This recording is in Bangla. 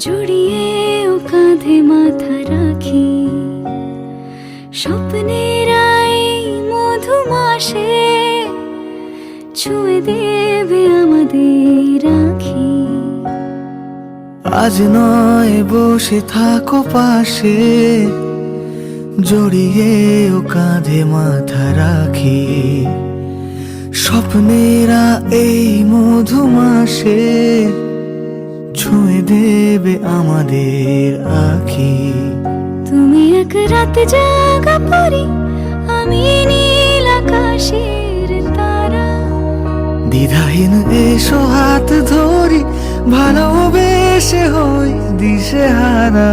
জড়িয়ে ও কাঁধে মাথা রাখি, স্বপ্নের এই মধুমাসে ছুঁয়ে দেবে আমাদের আঁখি। আজ নয় বসে থাকো পাশে, জড়িয়ে ও কাঁধে মাথা রাখি, স্বপ্নেরা এই মধুমাসে ছুঁয়ে দেবে আমাদের আঁখি। তুমি এক রাত জাগা পরি, আমি নীল আকাশের তারা। দ্বিধাহীন এসো হাত ধরি, ভালোবেসে হই দিশেহারা।